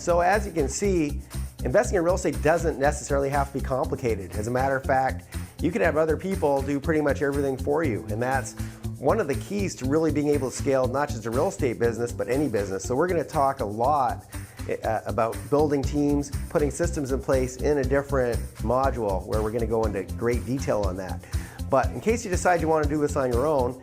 So as you can see, investing in real estate doesn't necessarily have to be complicated. As a matter of fact, you can have other people do pretty much everything for you, and that's one of the keys to really being able to scale not just a real estate business, but any business. So we're going to talk a lot about building teams, putting systems in place in a different module where we're going to go into great detail on that. But in case you decide you want to do this on your own,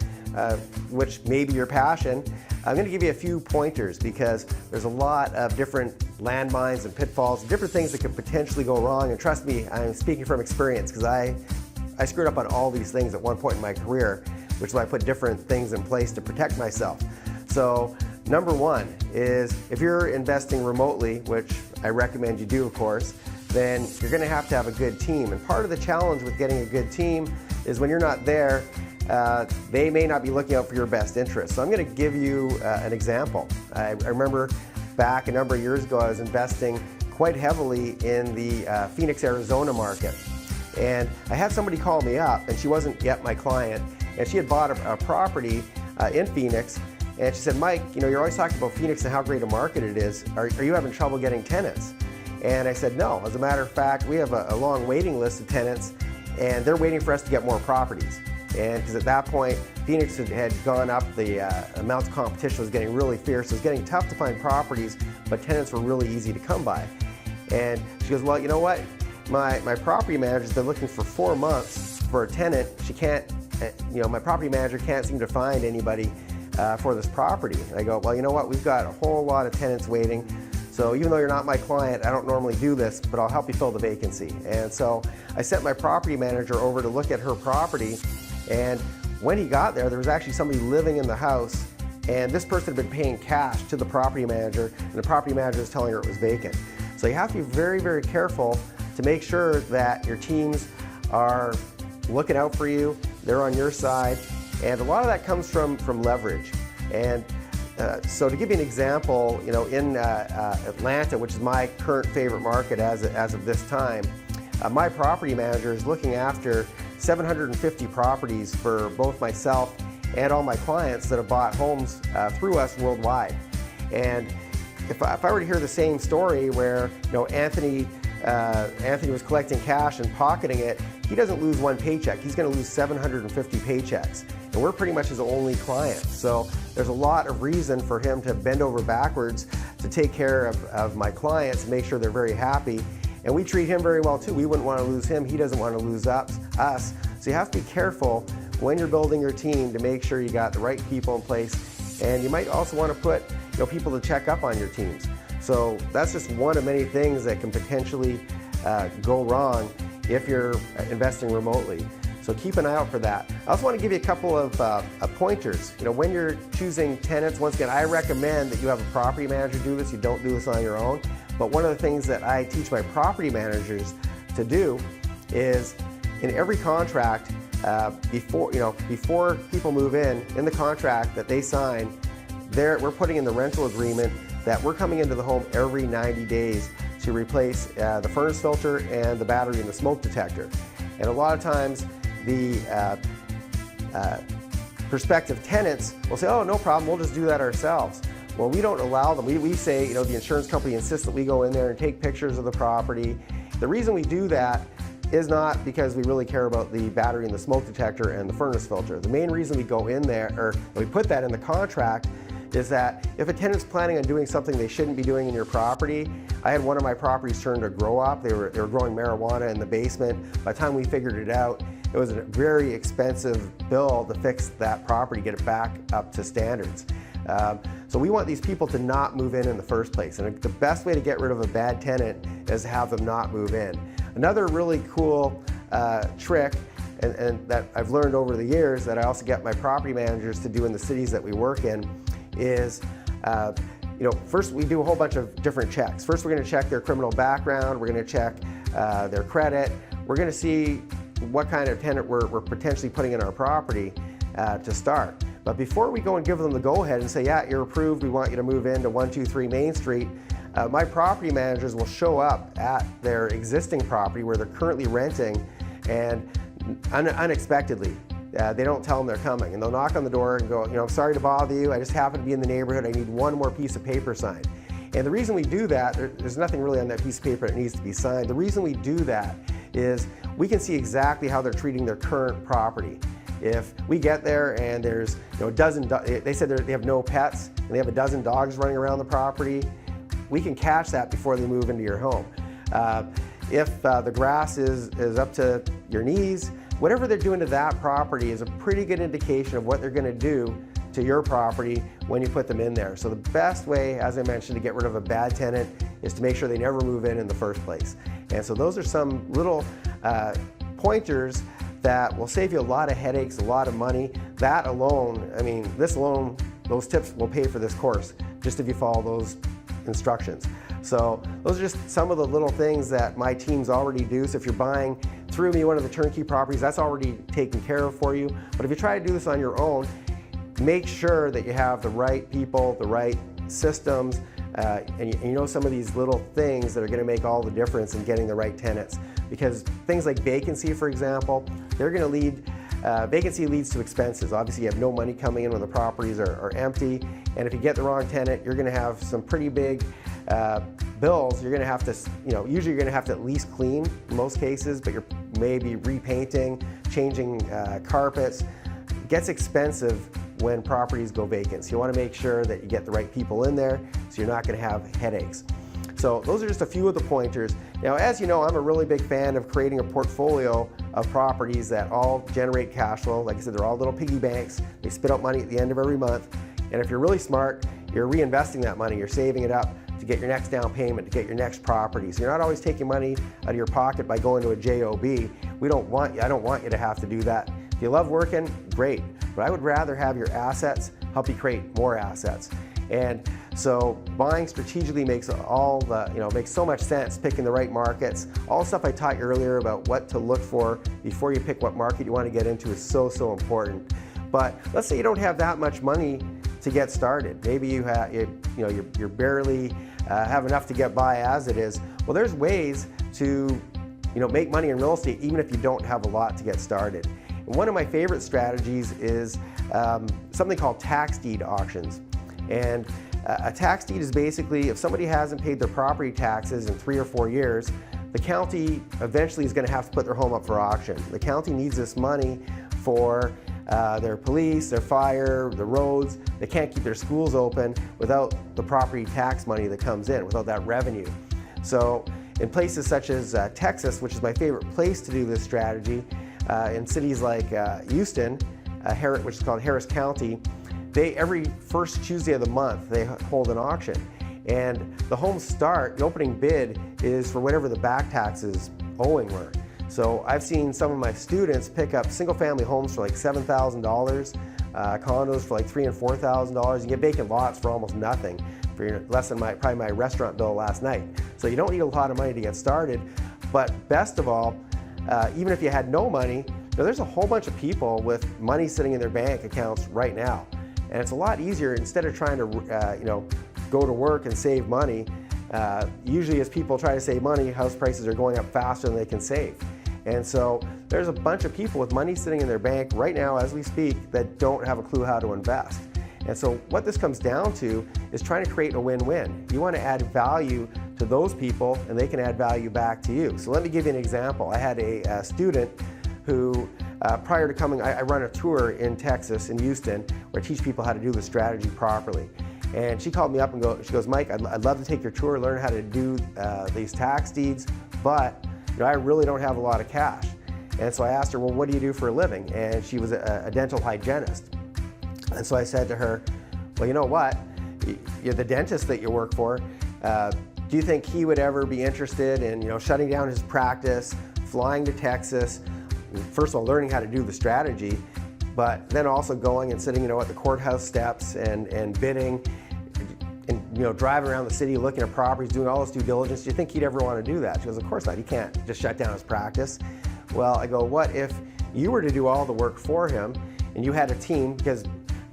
which may be your passion, I'm going to give you a few pointers because there's a lot of different landmines and pitfalls, different things that could potentially go wrong. And trust me, I'm speaking from experience because I screwed up on all these things at one point in my career, which is why I put different things in place to protect myself. So number one is if you're investing remotely, which I recommend you do, of course, then you're going to have a good team. And part of the challenge with getting a good team is when you're not there, they may not be looking out for your best interest. So I'm going to give you an example. I remember back a number of years ago, I was investing quite heavily in the Phoenix, Arizona market. And I had somebody call me up, and she wasn't yet my client, and she had bought a property in Phoenix, and she said, Mike, you know, you're always talking about Phoenix and how great a market it is. Are you having trouble getting tenants? And I said, no. As a matter of fact, we have a long waiting list of tenants, and they're waiting for us to get more properties. And because at that point, Phoenix had gone up, the amount of competition was getting really fierce. It was getting tough to find properties, but tenants were really easy to come by. And she goes, well, you know what? My property manager's been looking for 4 months for a tenant. She can't, you know, my property manager can't seem to find anybody for this property. And I go, well, you know what? We've got a whole lot of tenants waiting. So even though you're not my client, I don't normally do this, but I'll help you fill the vacancy. And so I sent my property manager over to look at her property. And when he got there, there was actually somebody living in the house, and this person had been paying cash to the property manager, and the property manager was telling her it was vacant. So you have to be very, very careful to make sure that your teams are looking out for you, they're on your side, and a lot of that comes from leverage. And so to give you an example, you know, in Atlanta, which is my current favorite market as of this time, my property manager is looking after 750 properties for both myself and all my clients that have bought homes through us worldwide. And if I were to hear the same story where, you know, Anthony was collecting cash and pocketing it, he doesn't lose one paycheck. He's going to lose 750 paychecks. And we're pretty much his only client. So there's a lot of reason for him to bend over backwards to take care of my clients and make sure they're very happy. And we treat him very well too. We wouldn't want to lose him. He doesn't want to lose us. So you have to be careful when you're building your team to make sure you got the right people in place. And you might also want to put, you know, people to check up on your teams. So that's just one of many things that can potentially go wrong if you're investing remotely. So keep an eye out for that. I also want to give you a couple of pointers. You know, when you're choosing tenants, once again, I recommend that you have a property manager do this. You don't do this on your own. But one of the things that I teach my property managers to do is in every contract, before people move in the contract that they sign, we're putting in the rental agreement that we're coming into the home every 90 days to replace the furnace filter and the battery and the smoke detector. And a lot of times the prospective tenants will say, oh, no problem, we'll just do that ourselves. Well, we don't allow them. We say, you know, the insurance company insists that we go in there and take pictures of the property. The reason we do that is not because we really care about the battery and the smoke detector and the furnace filter. The main reason we go in there, or we put that in the contract, is that if a tenant's planning on doing something they shouldn't be doing in your property. I had one of my properties turned to grow up. They were growing marijuana in the basement. By the time we figured it out, it was a very expensive bill to fix that property, get it back up to standards. So we want these people to not move in the first place. And the best way to get rid of a bad tenant is to have them not move in. Another really cool trick and that I've learned over the years that I also get my property managers to do in the cities that we work in is, first we do a whole bunch of different checks. First, we're going to check their criminal background. We're going to check their credit. We're going to see what kind of tenant we're potentially putting in our property to start. But before we go and give them the go-ahead and say, yeah, you're approved, we want you to move into 123 Main Street, my property managers will show up at their existing property where they're currently renting, and unexpectedly, they don't tell them they're coming, and they'll knock on the door and go, I'm sorry to bother you, I just happen to be in the neighborhood, I need one more piece of paper signed. And the reason we do that, there's nothing really on that piece of paper that needs to be signed. The reason we do that is we can see exactly how they're treating their current property. If we get there and there's a dozen, they said they have no pets and they have a dozen dogs running around the property, we can catch that before they move into your home. If the grass is up to your knees, whatever they're doing to that property is a pretty good indication of what they're going to do to your property when you put them in there. So the best way, as I mentioned, to get rid of a bad tenant is to make sure they never move in the first place. And so those are some little pointers that will save you a lot of headaches, a lot of money. That alone, I mean, this alone, those tips will pay for this course, just if you follow those instructions. So those are just some of the little things that my teams already do. So if you're buying through me one of the turnkey properties, that's already taken care of for you. But if you try to do this on your own, make sure that you have the right people, the right systems, and you know some of these little things that are going to make all the difference in getting the right tenants. Because things like vacancy, for example, they're going to lead, vacancy leads to expenses. Obviously you have no money coming in when the properties are empty, and if you get the wrong tenant, you're going to have some pretty big bills. You're going to have to, usually you're going to have to at least clean in most cases, but you're maybe repainting, changing carpets. It gets expensive when properties go vacant. So you want to make sure that you get the right people in there so you're not going to have headaches. So those are just a few of the pointers. Now, as you know, I'm a really big fan of creating a portfolio of properties that all generate cash flow. Like I said, they're all little piggy banks. They spit out money at the end of every month. And if you're really smart, you're reinvesting that money. You're saving it up to get your next down payment, to get your next property. So you're not always taking money out of your pocket by going to a JOB. I don't want you to have to do that. If you love working, great. But I would rather have your assets help you create more assets. And so buying strategically makes makes so much sense, picking the right markets. All the stuff I taught you earlier about what to look for before you pick what market you want to get into is so important. But let's say you don't have that much money to get started. Maybe you're barely have enough to get by as it is. Well, there's ways to make money in real estate even if you don't have a lot to get started. And one of my favorite strategies is something called tax deed auctions. And a tax deed is basically if somebody hasn't paid their property taxes in 3 or 4 years, the county eventually is going to have to put their home up for auction. The county needs this money for their police, their fire, the roads. They can't keep their schools open without the property tax money that comes in, without that revenue. So in places such as Texas, which is my favorite place to do this strategy, in cities like Houston, which is called Harris County, every first Tuesday of the month they hold an auction. And the the opening bid is for whatever the back taxes owing were. So I've seen some of my students pick up single family homes for like $7,000, condos for like $3,000 and $4,000. You get vacant lots for almost nothing, for less than probably my restaurant bill last night. So you don't need a lot of money to get started. But best of all, even if you had no money, there's a whole bunch of people with money sitting in their bank accounts right now. And it's a lot easier, instead of trying to go to work and save money. Usually as people try to save money, house prices are going up faster than they can save. And so there's a bunch of people with money sitting in their bank right now as we speak that don't have a clue how to invest. And so what this comes down to is trying to create a win-win. You want to add value to those people and they can add value back to you. So let me give you an example. I had a student who, prior to coming, I run a tour in Texas, in Houston, where I teach people how to do the strategy properly. And she called me up and she goes, Mike, I'd love to take your tour, learn how to do these tax deeds, but I really don't have a lot of cash. And so I asked her, well, what do you do for a living? And she was a dental hygienist. And so I said to her, well, you know what? You're the dentist that you work for. Do you think he would ever be interested in shutting down his practice, flying to Texas, first of all, learning how to do the strategy, but then also going and sitting at the courthouse steps and bidding, and driving around the city looking at properties, doing all this due diligence? Do you think he'd ever want to do that? She goes, of course not. He can't just shut down his practice. Well, I go, what if you were to do all the work for him and you had a team? Because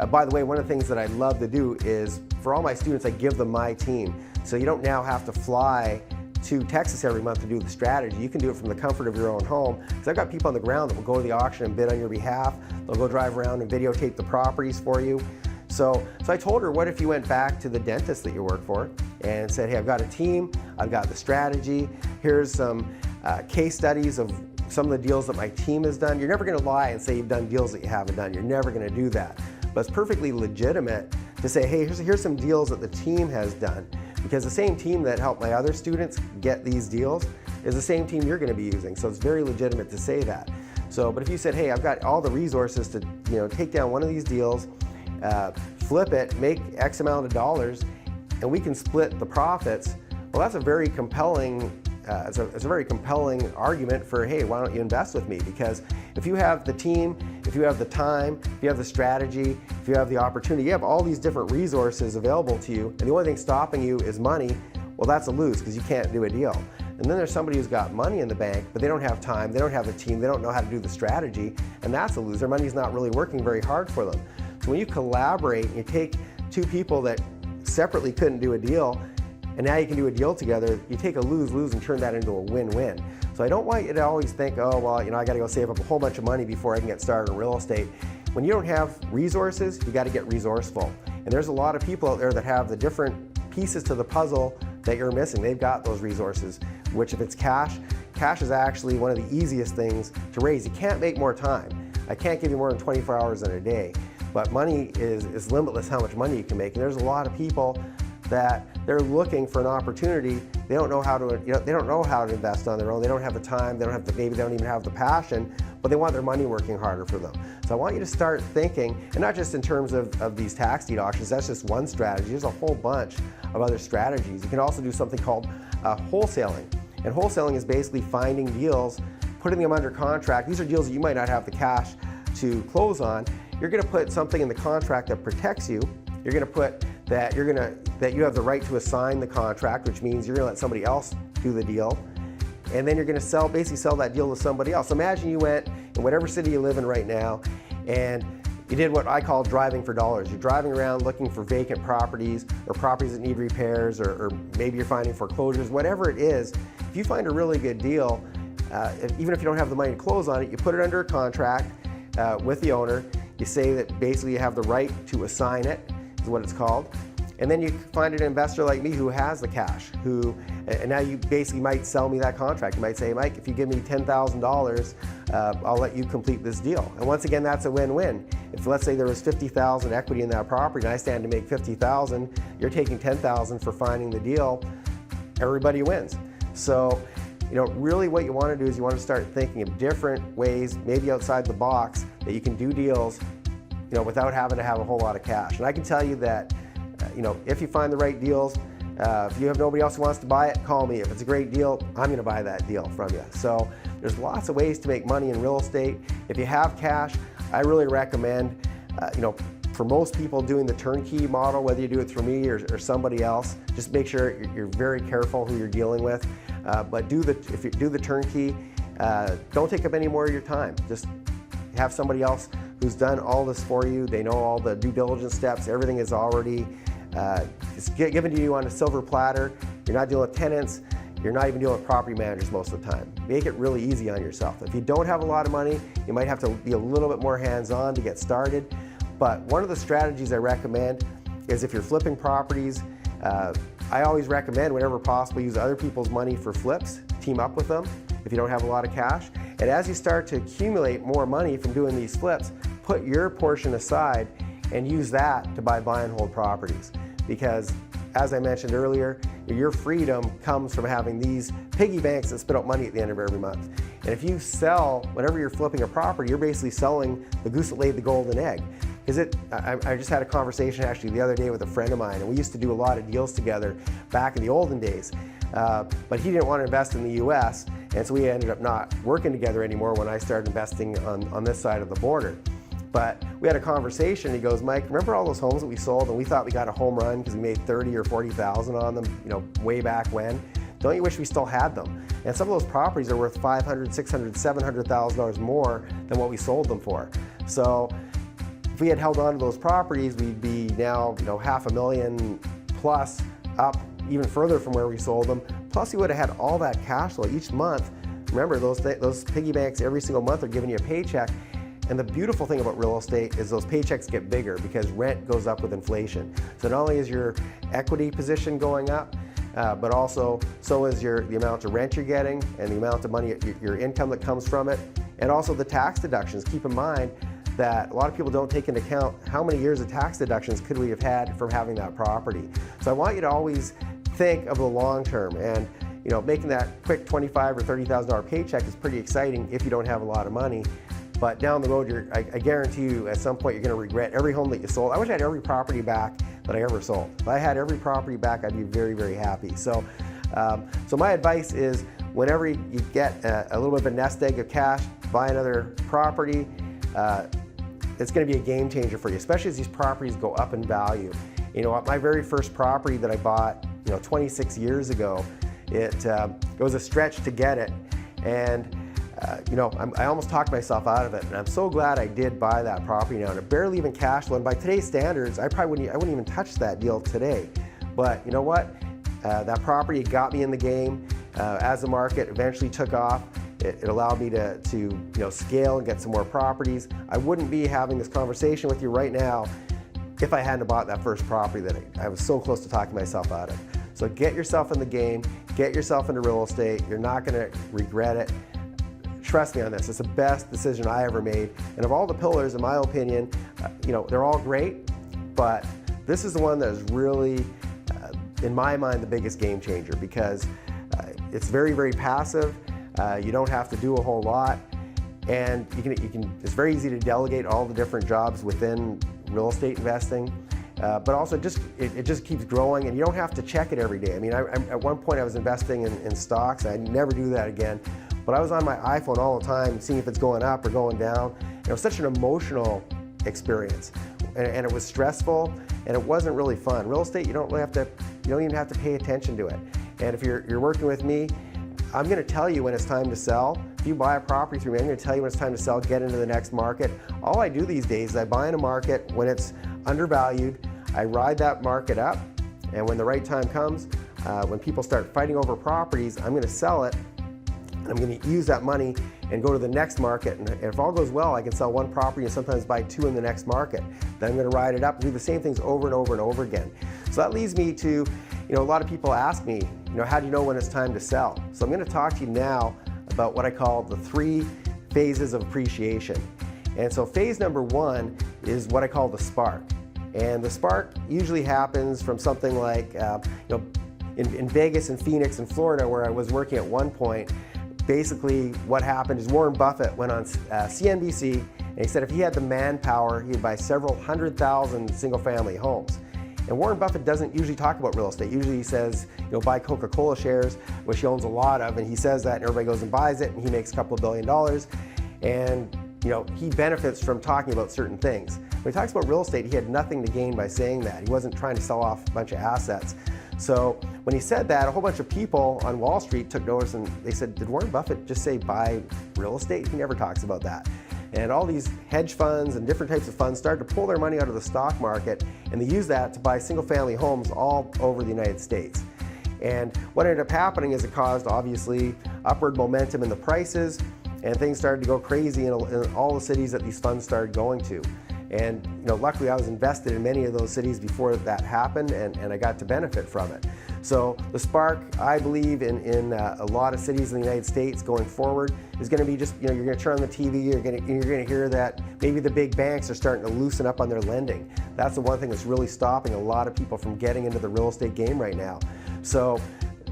by the way, one of the things that I love to do is, for all my students, I give them my team. So you don't now have to fly to Texas every month to do the strategy. You can do it from the comfort of your own home. Because I've got people on the ground that will go to the auction and bid on your behalf. They'll go drive around and videotape the properties for you. So I told her, what if you went back to the dentist that you work for and said, hey, I've got a team, I've got the strategy, here's some case studies of some of the deals that my team has done. You're never going to lie and say you've done deals that you haven't done. You're never going to do that. But it's perfectly legitimate to say, hey, here's some deals that the team has done. Because the same team that helped my other students get these deals is the same team you're going to be using. So it's very legitimate to say that. So, but if you said, hey, I've got all the resources to take down one of these deals, flip it, make X amount of dollars, and we can split the profits, well, that's a very compelling it's a very compelling argument for, hey, why don't you invest with me? Because if you have the team, if you have the time, if you have the strategy, if you have the opportunity, you have all these different resources available to you, and the only thing stopping you is money, well, that's a lose because you can't do a deal. And then there's somebody who's got money in the bank, but they don't have time, they don't have the team, they don't know how to do the strategy, and that's a lose. Their money's not really working very hard for them. So when you collaborate, you take two people that separately couldn't do a deal, and now you can do a deal together, you take a lose-lose and turn that into a win-win. So I don't want you to always think, oh, well, I got to go save up a whole bunch of money before I can get started in real estate. When you don't have resources, you got to get resourceful. And there's a lot of people out there that have the different pieces to the puzzle that you're missing. They've got those resources, which if it's cash is actually one of the easiest things to raise. You can't make more time. I can't give you more than 24 hours in a day, but money is limitless how much money you can make. And there's a lot of people that they're looking for an opportunity. They don't know how to, they don't know how to invest on their own. They don't have the time. They don't have maybe they don't even have the passion, but they want their money working harder for them. So I want you to start thinking, and not just in terms of these tax deed auctions. That's just one strategy. There's a whole bunch of other strategies. You can also do something called wholesaling, and wholesaling is basically finding deals, putting them under contract. These are deals that you might not have the cash to close on. You're going to put something in the contract that protects you. You're going to put that you have the right to assign the contract, which means you're going to let somebody else do the deal, and then you're going to basically sell that deal to somebody else. Imagine you went in whatever city you live in right now, and you did what I call driving for dollars. You're driving around looking for vacant properties or properties that need repairs, or maybe you're finding foreclosures, whatever it is. If you find a really good deal, even if you don't have the money to close on it, you put it under a contract with the owner. You say that basically you have the right to assign it, is what it's called. And then you find an investor like me who has the cash, and now you basically might sell me that contract. You might say, Mike, if you give me $10,000, I'll let you complete this deal. And once again, that's a win-win. If let's say there was $50,000 equity in that property and I stand to make $50,000, you're taking $10,000 for finding the deal, everybody wins. So, really what you want to do is you want to start thinking of different ways, maybe outside the box, that you can do deals, without having to have a whole lot of cash. And I can tell you that, if you find the right deals, if you have nobody else who wants to buy it, call me. If it's a great deal, I'm going to buy that deal from you. So there's lots of ways to make money in real estate. If you have cash, I really recommend, for most people doing the turnkey model, whether you do it through me or somebody else, just make sure you're very careful who you're dealing with. But if you do the turnkey, don't take up any more of your time. Just have somebody else who's done all this for you. They know all the due diligence steps. Everything is already it's given to you on a silver platter. You're not dealing with tenants. You're not even dealing with property managers most of the time. Make it really easy on yourself. If you don't have a lot of money, you might have to be a little bit more hands-on to get started. But one of the strategies I recommend is if you're flipping properties, I always recommend, whenever possible, use other people's money for flips. Team up with them if you don't have a lot of cash. And as you start to accumulate more money from doing these flips, put your portion aside and use that to buy and hold properties. Because as I mentioned earlier, your freedom comes from having these piggy banks that spit out money at the end of every month. And if you sell, whenever you're flipping a property, you're basically selling the goose that laid the golden egg. Because I just had a conversation actually the other day with a friend of mine, and we used to do a lot of deals together back in the olden days. But he didn't want to invest in the US, and so we ended up not working together anymore when I started investing on this side of the border. But we had a conversation. He goes, Mike, remember all those homes that we sold and we thought we got a home run because we made 30 or 40,000 on them, way back when? Don't you wish we still had them? And some of those properties are worth $500,000, $600,000, $700,000 more than what we sold them for. So if we had held on to those properties, we'd be now, $500,000 plus up even further from where we sold them. Plus, we would have had all that cash flow each month. Remember, those piggy banks every single month are giving you a paycheck. And the beautiful thing about real estate is those paychecks get bigger because rent goes up with inflation. So not only is your equity position going up, but also so is the amount of rent you're getting and the amount of money, your income that comes from it, and also the tax deductions. Keep in mind that a lot of people don't take into account how many years of tax deductions could we have had from having that property. So I want you to always think of the long term, and making that quick $25,000 or $30,000 paycheck is pretty exciting if you don't have a lot of money. But down the road, I guarantee you at some point you're going to regret every home that you sold. I wish I had every property back that I ever sold. If I had every property back, I'd be very, very happy. So my advice is whenever you get a little bit of a nest egg of cash, buy another property. It's going to be a game changer for you, especially as these properties go up in value. My very first property that I bought 26 years ago, it was a stretch to get it, and I almost talked myself out of it, and I'm so glad I did buy that property now. And it barely even cash flowed. And by today's standards, I wouldn't even touch that deal today. But you know what? That property got me in the game. As the market eventually took off, it allowed me to scale and get some more properties. I wouldn't be having this conversation with you right now if I hadn't bought that first property that I was so close to talking myself out of. So get yourself in the game, get yourself into real estate. You're not going to regret it. Trust me on this, it's the best decision I ever made. And of all the pillars, in my opinion, they're all great, but this is the one that is really, in my mind, the biggest game changer because it's very, very passive. You don't have to do a whole lot, and it's very easy to delegate all the different jobs within real estate investing. But also it just keeps growing, and you don't have to check it every day. I mean, at one point I was investing in stocks. I'd never do that again. But I was on my iPhone all the time, seeing if it's going up or going down. It was such an emotional experience, and it was stressful, and it wasn't really fun. Real estate, you don't even have to pay attention to it. And if you're working with me, I'm going to tell you when it's time to sell. If you buy a property through me, I'm going to tell you when it's time to sell, get into the next market. All I do these days is I buy in a market when it's undervalued. I ride that market up, and when the right time comes, when people start fighting over properties, I'm going to sell it. I'm going to use that money and go to the next market, and if all goes well, I can sell one property and sometimes buy two in the next market. Then I'm going to ride it up and do the same things over and over and over again. So that leads me to, a lot of people ask me, how do you know when it's time to sell? So I'm going to talk to you now about what I call the 3 phases of appreciation. And so phase number 1 is what I call the spark. And the spark usually happens from something like, in Vegas and Phoenix and Florida, where I was working at one point. Basically what happened is Warren Buffett went on CNBC, and he said if he had the manpower, he'd buy several 100,000 single-family homes. And Warren Buffett doesn't usually talk about real estate. Usually he says, buy Coca-Cola shares, which he owns a lot of, and he says that, and everybody goes and buys it, and he makes a couple of $1 billion. And he benefits from talking about certain things. When he talks about real estate, he had nothing to gain by saying that. He wasn't trying to sell off a bunch of assets. So when he said that, a whole bunch of people on Wall Street took notice, and they said, did Warren Buffett just say buy real estate? He never talks about that. And all these hedge funds and different types of funds started to pull their money out of the stock market, and they used that to buy single-family homes all over the United States. And what ended up happening is it caused, obviously, upward momentum in the prices, and things started to go crazy in all the cities that these funds started going to. And luckily I was invested in many of those cities before that happened, and I got to benefit from it. So the spark, I believe, in a lot of cities in the United States going forward is going to be just, you're going to turn on the TV, you're going to hear that maybe the big banks are starting to loosen up on their lending. That's the one thing that's really stopping a lot of people from getting into the real estate game right now. So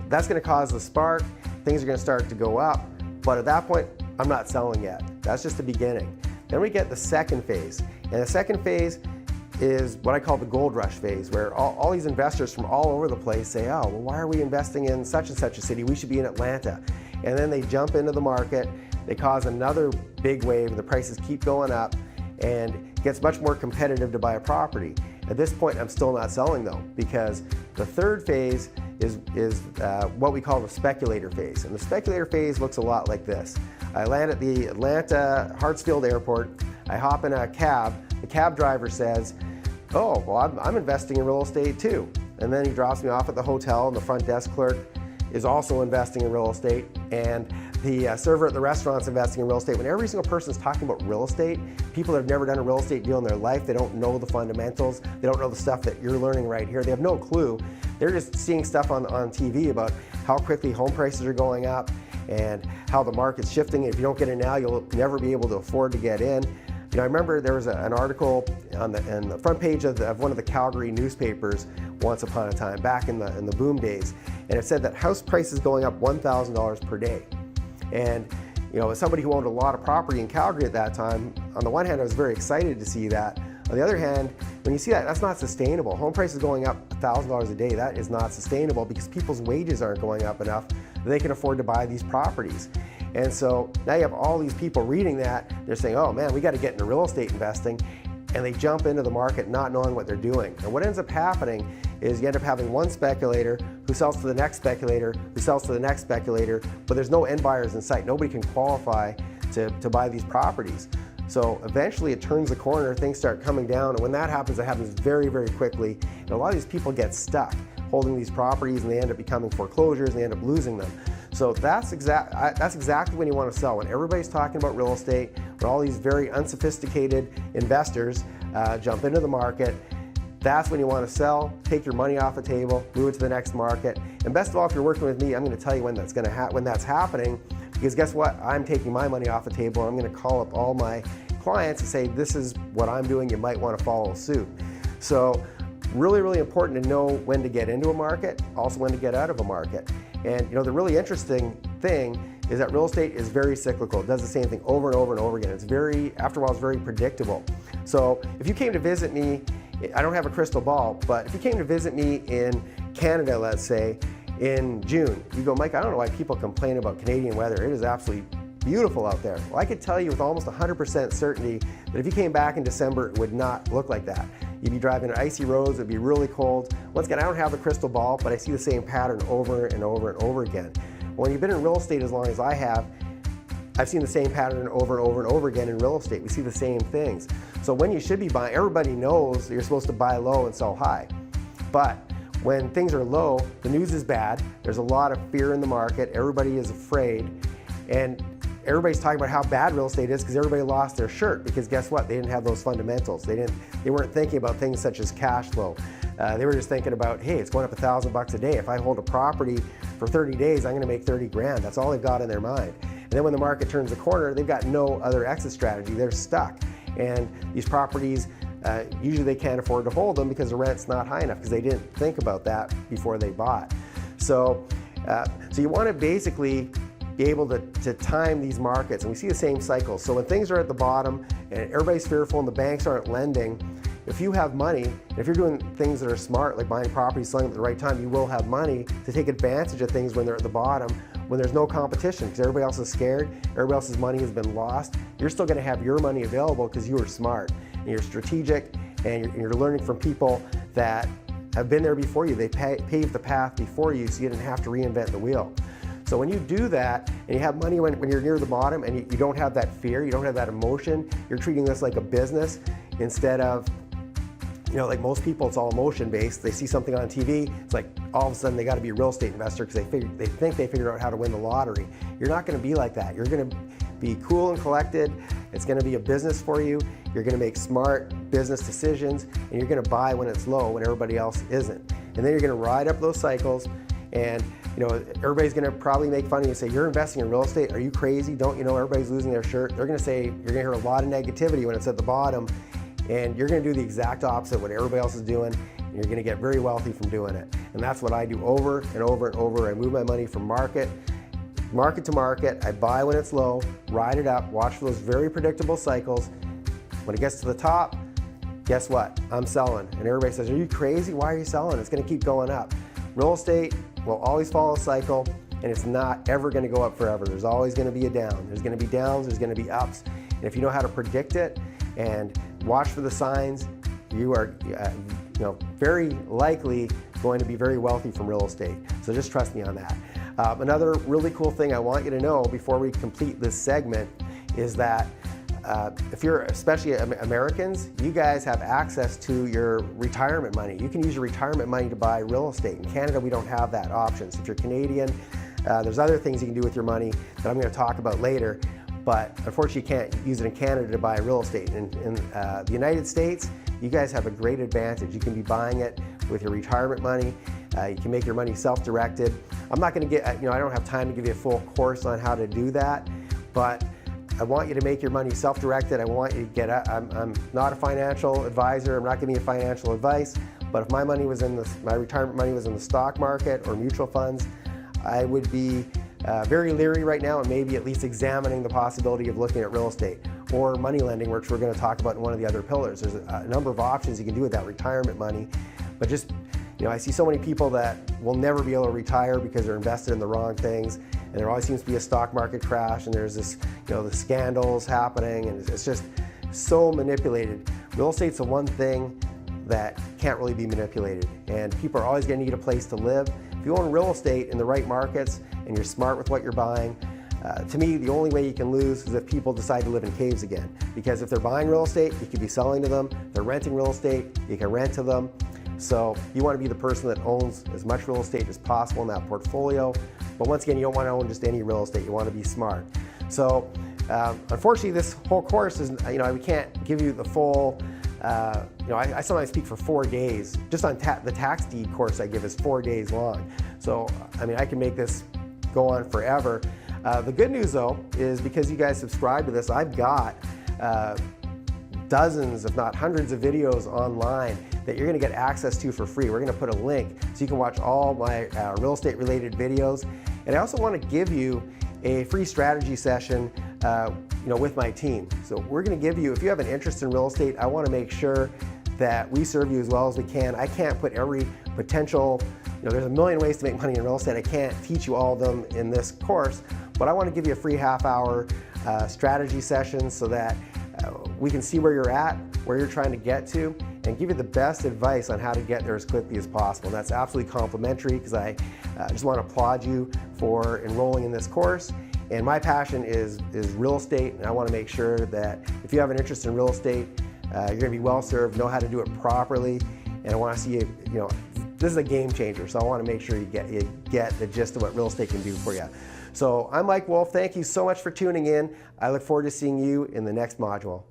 that's going to cause the spark. Things are going to start to go up, but at that point, I'm not selling yet. That's just the beginning. Then we get the second phase. And the second phase is what I call the gold rush phase, where all these investors from all over the place say, oh, well, why are we investing in such and such a city? We should be in Atlanta. And then they jump into the market, they cause another big wave, and the prices keep going up, and it gets much more competitive to buy a property. At this point, I'm still not selling though, because the third phase is what we call the speculator phase. And the speculator phase looks a lot like this. I land at the Atlanta Hartsfield Airport, I hop in a cab, the cab driver says, oh, well, I'm investing in real estate too. And then he drops me off at the hotel, and the front desk clerk is also investing in real estate. And the server at the restaurant's investing in real estate, when every single person is talking about real estate, people that have never done a real estate deal in their life, they don't know the fundamentals, they don't know the stuff that you're learning right here, they have no clue. They're just seeing stuff on TV about how quickly home prices are going up and how the market's shifting. If you don't get in now, you'll never be able to afford to get in. You know, I remember there was an article on the front page of one of the Calgary newspapers once upon a time, back in the boom days, and it said that house prices going up $1,000 per day. And you know, as somebody who owned a lot of property in Calgary at that time, on the one hand I was very excited to see that. On the other hand, when you see that, that's not sustainable. Home prices going up $1,000 a day, that is not sustainable because people's wages aren't going up enough that they can afford to buy these properties. And so now you have all these people reading that, they're saying, oh man, we got to get into real estate investing, and they jump into the market not knowing what they're doing. And what ends up happening is you end up having one speculator who sells to the next speculator, who sells to the next speculator, but there's no end buyers in sight. Nobody can qualify to buy these properties. So eventually it turns the corner, things start coming down, and when that happens, it happens very, very quickly. And a lot of these people get stuck holding these properties, and they end up becoming foreclosures, and they end up losing them. So that's exactly when you want to sell. When everybody's talking about real estate, when all these very unsophisticated investors jump into the market, that's when you want to sell, take your money off the table, move it to the next market. And best of all, if you're working with me, I'm going to tell you when that's happening, because guess what? I'm taking my money off the table. I'm going to call up all my clients and say, this is what I'm doing, you might want to follow suit. So really, really important to know when to get into a market, also when to get out of a market. And you know, the really interesting thing is that real estate is very cyclical. It does the same thing over and over and over again. It's after a while, it's very predictable. So if you came to visit me, I don't have a crystal ball, but if you came to visit me in Canada, let's say, in June, you go, Mike, I don't know why people complain about Canadian weather. It is absolutely beautiful out there. Well, I could tell you with almost 100% certainty that if you came back in December, it would not look like that. You'd be driving on icy roads, it'd be really cold. Once again, I don't have a crystal ball, but I see the same pattern over and over and over again. When you've been in real estate as long as I have, I've seen the same pattern over and over and over again in real estate. We see the same things. So when you should be buying, everybody knows that you're supposed to buy low and sell high. But when things are low, the news is bad, there's a lot of fear in the market, everybody is afraid, and everybody's talking about how bad real estate is because everybody lost their shirt, because guess what? They didn't have those fundamentals. They weren't thinking about things such as cash flow. They were just thinking about, hey, it's going up $1,000 a day. If I hold a property for 30 days, I'm going to make 30 grand. That's all they've got in their mind. And then when the market turns the corner, they've got no other exit strategy. They're stuck. And these properties, usually they can't afford to hold them because the rent's not high enough, because they didn't think about that before they bought. So you want to basically be able to time these markets, and we see the same cycles. So when things are at the bottom and everybody's fearful and the banks aren't lending, if you have money, if you're doing things that are smart, like buying properties, selling them at the right time, you will have money to take advantage of things when they're at the bottom, when there's no competition, because everybody else is scared, everybody else's money has been lost. You're still going to have your money available because you are smart and you're strategic, and you're learning from people that have been there before you. They paved the path before you, so you didn't have to reinvent the wheel. So when you do that, and you have money when you're near the bottom, and you don't have that fear, you don't have that emotion, you're treating this like a business instead of, you know, like most people, it's all emotion-based. They see something on TV, it's like all of a sudden they got to be a real estate investor because they think they figured out how to win the lottery. You're not going to be like that. You're going to be cool and collected. It's going to be a business for you. You're going to make smart business decisions, and you're going to buy when it's low when everybody else isn't. And then you're going to ride up those cycles, and you know, everybody's going to probably make fun of you and say, you're investing in real estate, are you crazy? Don't you know everybody's losing their shirt? They're going to say, you're going to hear a lot of negativity when it's at the bottom, and you're going to do the exact opposite of what everybody else is doing, and you're going to get very wealthy from doing it. And that's what I do over and over and over. I move my money from market to market. I buy when it's low, ride it up, watch for those very predictable cycles. When it gets to the top, guess what? I'm selling. And everybody says, are you crazy? Why are you selling? It's going to keep going up. Real estate will always follow a cycle, and it's not ever going to go up forever. There's always going to be a down. There's going to be downs, there's going to be ups. And if you know how to predict it and watch for the signs, you are very likely going to be very wealthy from real estate. So just trust me on that. Another really cool thing I want you to know before we complete this segment is that if you're, especially Americans, you guys have access to your retirement money. You can use your retirement money to buy real estate. In Canada, we don't have that option. So if you're Canadian, There's other things you can do with your money that I'm going to talk about later, but unfortunately you can't use it in Canada to buy real estate. In the United States, you guys have a great advantage. You can be buying it with your retirement money. You can make your money self-directed. I'm not going to get, I don't have time to give you a full course on how to do that, but I want you to make your money self-directed. I want you to get, I'm not a financial advisor. I'm not giving you financial advice, but if my money was in my retirement money was in the stock market or mutual funds, I would be very leery right now and maybe at least examining the possibility of looking at real estate or money lending, which we're going to talk about in one of the other pillars. There's a number of options you can do with that retirement money, but just, I see so many people that will never be able to retire because they're invested in the wrong things, and there always seems to be a stock market crash, and there's this, the scandals happening, and it's just so manipulated. Real estate's the one thing that can't really be manipulated, and people are always going to need a place to live. If you own real estate in the right markets and you're smart with what you're buying, to me, the only way you can lose is if people decide to live in caves again. Because if they're buying real estate, you could be selling to them. If they're renting real estate, you can rent to them. So you want to be the person that owns as much real estate as possible in that portfolio. But once again, you don't want to own just any real estate. You want to be smart. So unfortunately, this whole course is, we can't give you the full, I sometimes speak for 4 days. Just on the tax deed course I give is 4 days long. So, I can make this go on forever. The good news though is because you guys subscribe to this, I've got dozens, if not hundreds of videos online that you're going to get access to for free. We're going to put a link so you can watch all my real estate related videos. And I also want to give you a free strategy session with my team. So we're going to give you, if you have an interest in real estate, I want to make sure that we serve you as well as we can. I can't put every potential, there's a million ways to make money in real estate. I can't teach you all of them in this course, but I want to give you a free half-hour strategy session so that we can see where you're at, where you're trying to get to, and give you the best advice on how to get there as quickly as possible. And that's absolutely complimentary because I just want to applaud you for enrolling in this course. And my passion is real estate, and I want to make sure that if you have an interest in real estate, you're going to be well served, know how to do it properly, and I want to see you, this is a game changer, so I want to make sure you get the gist of what real estate can do for you. So I'm Mike Wolf. Thank you so much for tuning in. I look forward to seeing you in the next module.